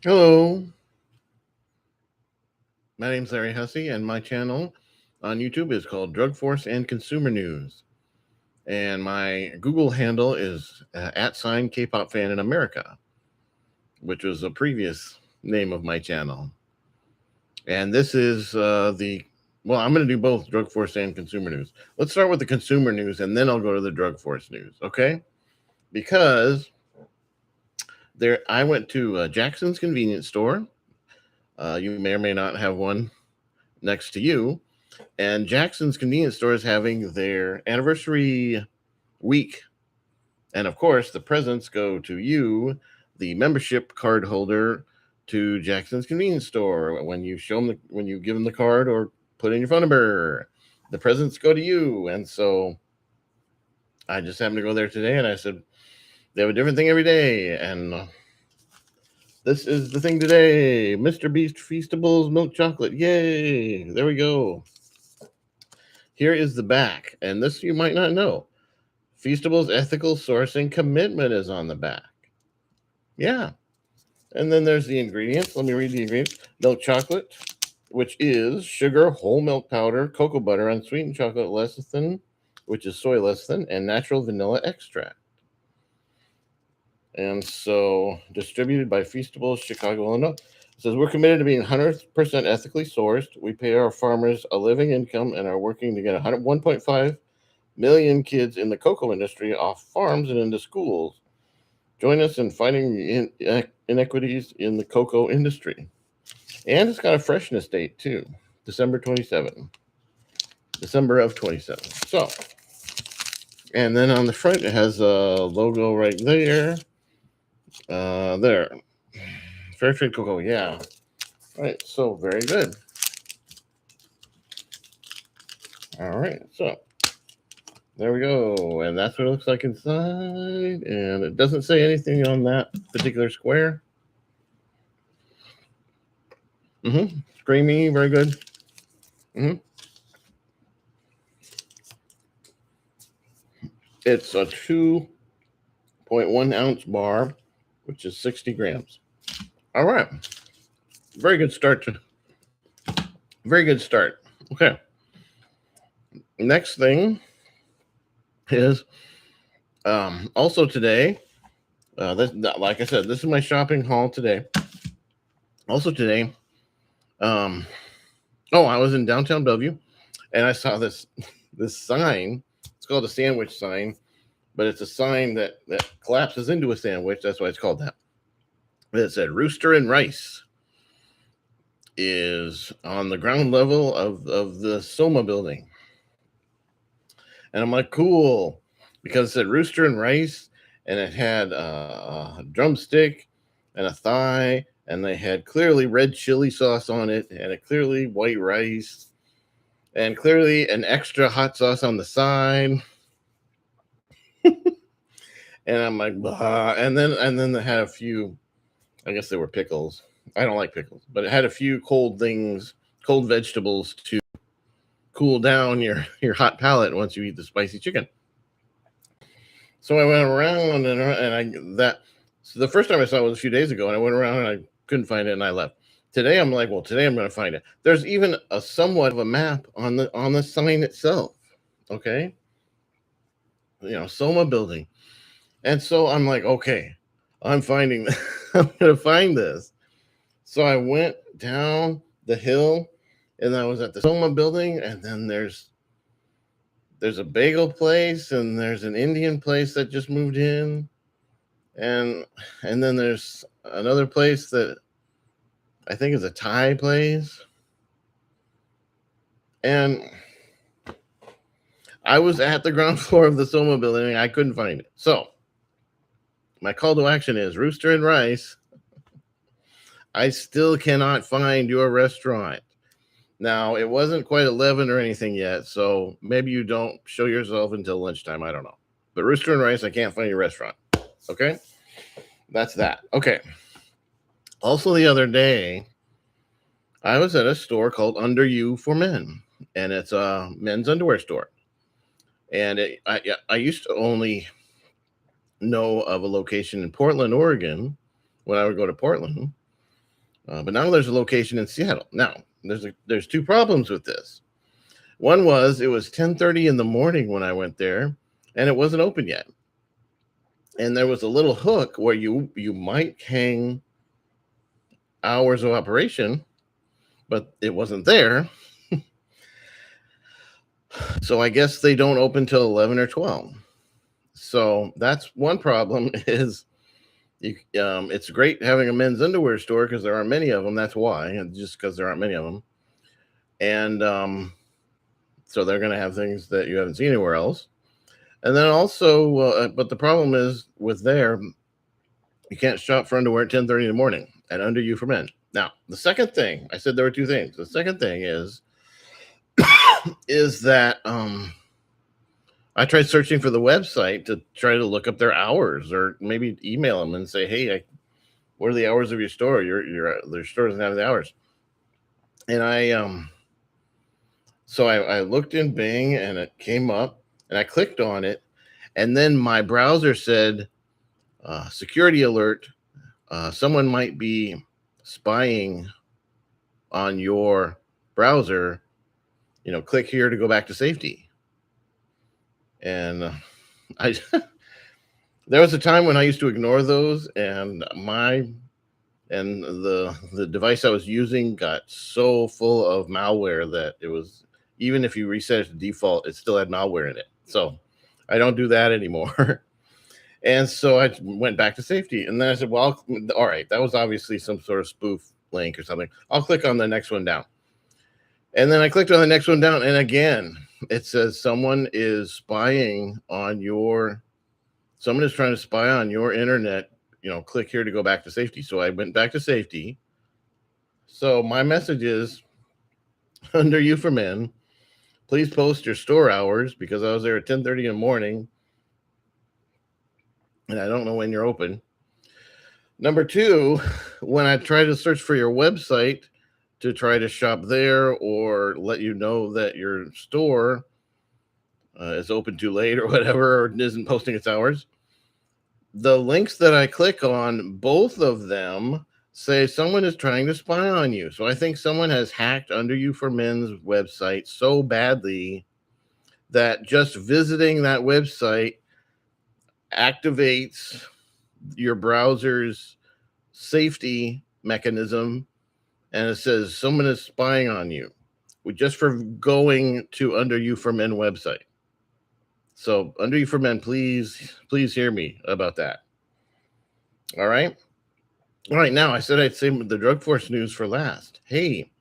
Hello, my name's Larry Hussey, and my channel on YouTube is called Drug Force and Consumer News. And my Google handle is @ K-pop fan in America, which was a previous name of my channel. And this is I'm going to do both Drug Force and Consumer News. Let's start with the Consumer News, and then I'll go to the Drug Force News, okay? Because I went to Jackson's convenience store. You may or may not have one next to you. And Jackson's convenience store is having their anniversary week. And of course, the presents go to you, the membership card holder, to Jackson's convenience store. When you when you give them the card or put in your phone number, the presents go to you. And so I just happened to go there today, and I said, they have a different thing every day. And this is the thing today: Mr. Beast Feastables milk chocolate. Yay! There we go. Here is the back, and this you might not know. Feastable's ethical sourcing commitment is on the back. Yeah. And then there's the ingredients. Let me read the ingredients. Milk chocolate, which is sugar, whole milk powder, cocoa butter, unsweetened chocolate lecithin, which is soy lecithin, and natural vanilla extract. And so distributed by Feastables, Chicago, Illinois. It says, we're committed to being 100% ethically sourced. We pay our farmers a living income and are working to get 1.5 million kids in the cocoa industry off farms and into schools. Join us in fighting inequities in the cocoa industry. And it's got a freshness date too, December 27. December of 27. So, and then on the front it has a logo right there. There. Fair trade cocoa, yeah. All right, so very good. All right, so there we go. And that's what it looks like inside. And it doesn't say anything on that particular square. Creamy, very good. It's a 2.1 ounce bar, which is 60 grams. All right. Very good start. Very good start. Okay. Next thing is also today, like I said, this is my shopping haul today. Also today, I was in downtown Bellevue, and I saw this sign. It's called a sandwich sign, but it's a sign that collapses into a sandwich. That's why it's called that. It said Rooster and Rice is on the ground level of the Soma building. And I'm like, cool, because it said Rooster and Rice, and it had a drumstick and a thigh, and they had clearly red chili sauce on it, and a clearly white rice, and clearly an extra hot sauce on the side. And I'm like, bah. And then they had a few, I guess they were pickles. I don't like pickles, but it had a few cold vegetables to cool down your hot palate once you eat the spicy chicken. So I went around so the first time I saw it was a few days ago, and I went around and I couldn't find it, and I left. Today I'm like, well, today I'm going to find it. There's even a somewhat of a map on the sign itself. Okay, Soma building, and so I'm like, okay, I'm finding. I'm going to find this. So I went down the hill, and I was at the Soma building, and then there's a bagel place, and there's an Indian place that just moved in, and then there's another place that I think is a Thai place. And I was at the ground floor of the Soma building, and I couldn't find it. So my call to action is Rooster and Rice. I still cannot find your restaurant. Now, it wasn't quite 11 or anything yet, so maybe you don't show yourself until lunchtime. I don't know. But Rooster and Rice, I can't find your restaurant. Okay? That's that. Okay. Also, the other day, I was at a store called Under You for Men, and it's a men's underwear store. And I used to only know of a location in Portland, Oregon, when I would go to Portland. But now there's a location in Seattle. Now there's two problems with this. One was it was 10:30 in the morning when I went there, and it wasn't open yet. And there was a little hook where you might hang hours of operation, but it wasn't there. So I guess they don't open till 11 or 12. So that's one problem is it's great having a men's underwear store because there aren't many of them. That's why, and just because there aren't many of them. And so they're going to have things that you haven't seen anywhere else. And then also, but the problem is with there, you can't shop for underwear at 10:30 in the morning at Under You for Men. Now, the second thing, I said there were two things. The second thing is that I tried searching for the website to try to look up their hours, or maybe email them and say, "Hey, what are the hours of your store? Your store doesn't have the hours." And so I looked in Bing and it came up, and I clicked on it, and then my browser said, "Security alert: someone might be spying on your browser. Click here to go back to safety." And I there was a time when I used to ignore those, and the device I was using got so full of malware that it was, even if you reset it to default, it still had malware in it. So I don't do that anymore. And so I went back to safety, and then I said, "Well, all right, that was obviously some sort of spoof link or something. I'll click on the next one down." And then I clicked on the next one down, and again, it says someone is trying to spy on your internet. Click here to go back to safety. So I went back to safety. So my message is, Under You for Men, please post your store hours, because I was there at 10:30 in the morning, and I don't know when you're open. Number two, when I try to search for your website to try to shop there or let you know that your store is open too late or whatever, or isn't posting its hours, the links that I click on, both of them say someone is trying to spy on you. So I think someone has hacked Under You for Men's website so badly that just visiting that website activates your browser's safety mechanism, and it says someone is spying on you just for going to Under You for Men website. So Under You for Men, please hear me about that. All right. Now I said I'd save the Drug Force news for last. Hey,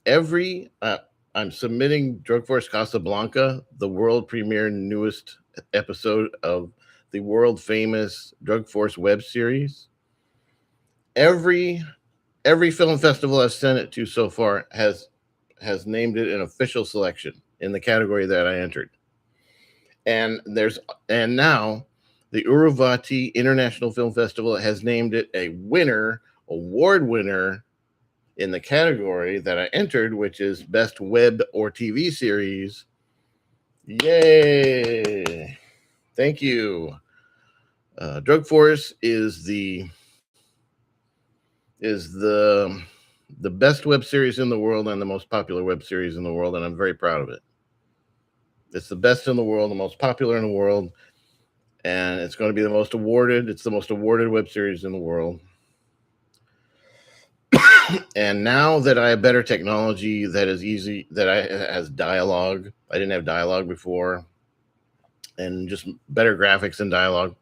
I'm submitting Drug Force Casablanca, the world premiere newest episode of the world famous Drug Force web series. Every film festival I've sent it to so far has named it an official selection in the category that I entered. And now the Uruvati International Film Festival has named it a award winner in the category that I entered, which is Best Web or TV Series. Yay! Thank you. Drug Force is the best web series in the world and the most popular web series in the world, and I'm very proud of it. It's the best in the world, the most popular in the world, and it's going to be the most awarded. It's the most awarded web series in the world. And now that I have better technology that is easy, has dialogue. I didn't have dialogue before, and just better graphics and dialogue.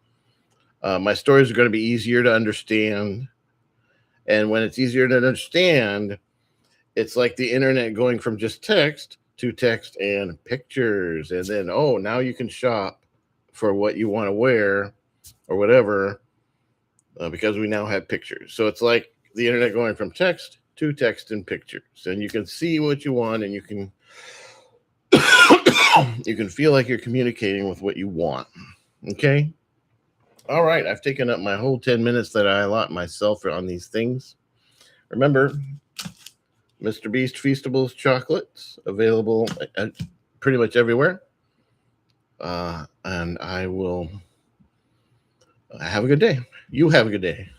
My stories are going to be easier to understand. And when it's easier to understand, it's like the internet going from just text to text and pictures. And then, now you can shop for what you want to wear or whatever, because we now have pictures. So it's like the internet going from text to text and pictures. And you can see what you want, and you can you can feel like you're communicating with what you want. Okay? All right. I've taken up my whole 10 minutes that I allot myself on these things. Remember, Mr. Beast Feastables chocolates available pretty much everywhere. And I will have a good day. You have a good day.